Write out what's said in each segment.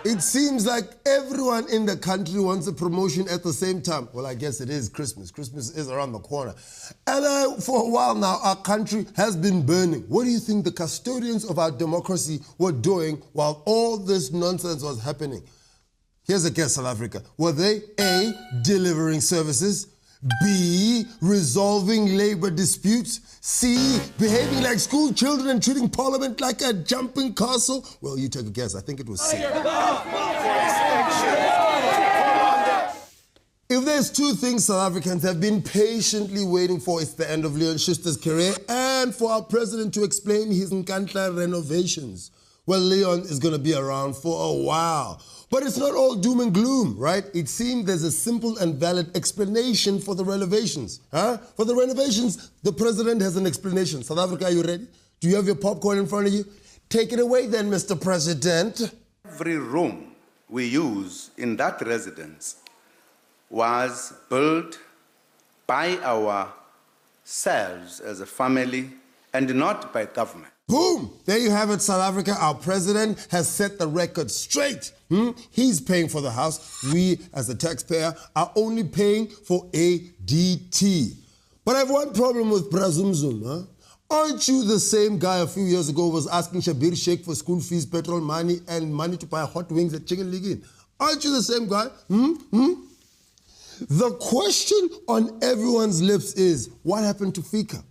It seems like everyone in the country wants a promotion at the same time. Well, I guess it is Christmas. Christmas is around the corner. And for a while now, our country has been burning. What do you think the custodians of our democracy were doing while all this nonsense was happening? Here's a guess, South Africa. Were they A, delivering services, B, resolving labor disputes, C, behaving like school children and treating parliament like a jumping castle? Well, you take a guess. I think it was C. If there's two things South Africans have been patiently waiting for, it's the end of Leon Schuster's career and for our president to explain his Nkandla renovations. Well, Leon is going to be around for a while. But it's not all doom and gloom, right? It seems there's a simple and valid explanation for the renovations. For the renovations, the president has an explanation. South Africa, are you ready? Do you have your popcorn in front of you? Take it away then, Mr. President. Every room we use in that residence was built by ourselves as a family and not by government. Boom! There you have it, South Africa. Our president has set the record straight. He's paying for the house. We, as a taxpayer, are only paying for ADT. But I have one problem with Zuma. Aren't you the same guy a few years ago who was asking Shabir Sheikh for school fees, petrol money, and money to buy hot wings at Chicken League? Aren't you the same guy? The question on everyone's lips is, what happened to FICA?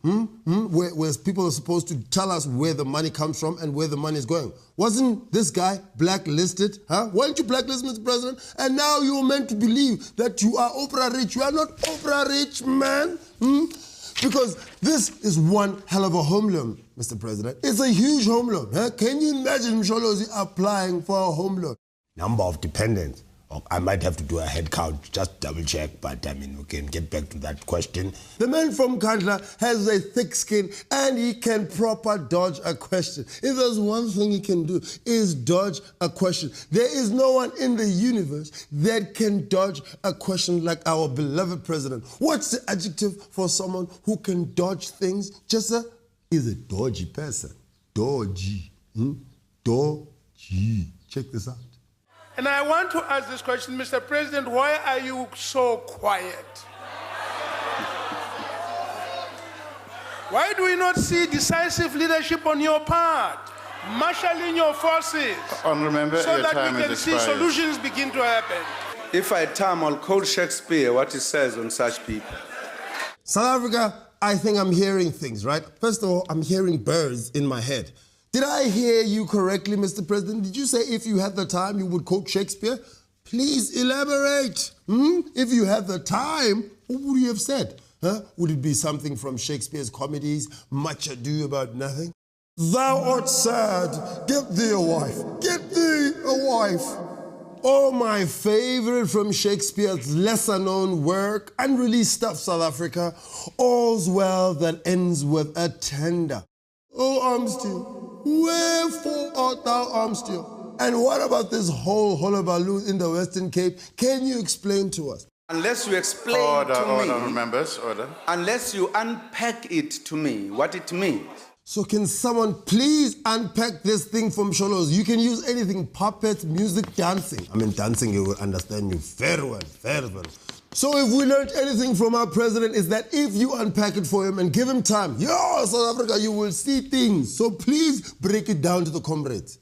Where people are supposed to tell us where the money comes from and where the money is going. Wasn't this guy blacklisted? Weren't you blacklisted, Mr. President? And now you're meant to believe that you are Oprah rich. You are not Oprah rich, man. Because this is one hell of a home loan, Mr. President. It's a huge home loan. Can you imagine Msholozi applying for a home loan? Number of dependents. I might have to do a head count, just double check, but I mean, we can get back to that question. The man from Nkandla has a thick skin and he can proper dodge a question. If there's one thing he can do, is dodge a question. There is no one in the universe that can dodge a question like our beloved president. What's the adjective for someone who can dodge things? Just is a dodgy person. Dodgy. Dodgy. Check this out. And I want to ask this question, Mr. President, why are you so quiet? Why do we not see decisive leadership on your part, marshalling your forces, Remember so that we can see solutions begin to happen? If I had time, I'll quote Shakespeare, what he says on such people. South Africa, I think I'm hearing things, right? First of all, I'm hearing birds in my head. Did I hear you correctly, Mr. President? Did you say if you had the time, you would quote Shakespeare? Please elaborate. If you had the time, what would you have said? Would it be something from Shakespeare's comedies, Much Ado About Nothing? Thou art sad, get thee a wife, get thee a wife. Oh, my favorite from Shakespeare's lesser-known work, unreleased stuff, South Africa, all's well that ends with a tender. Oh, Armstead, wherefore art thou Armstead? And what about this whole hullabaloo in the Western Cape? Can you explain to us? Unless you explain to me, members, unless you unpack it to me, what it means. So can someone please unpack this thing from Sholos? You can use anything, puppets, music, dancing. I mean, dancing, you will understand you very well, very well. So if we learned anything from our president is that if you unpack it for him and give him time, South Africa, you will see things. So please break it down to the comrades.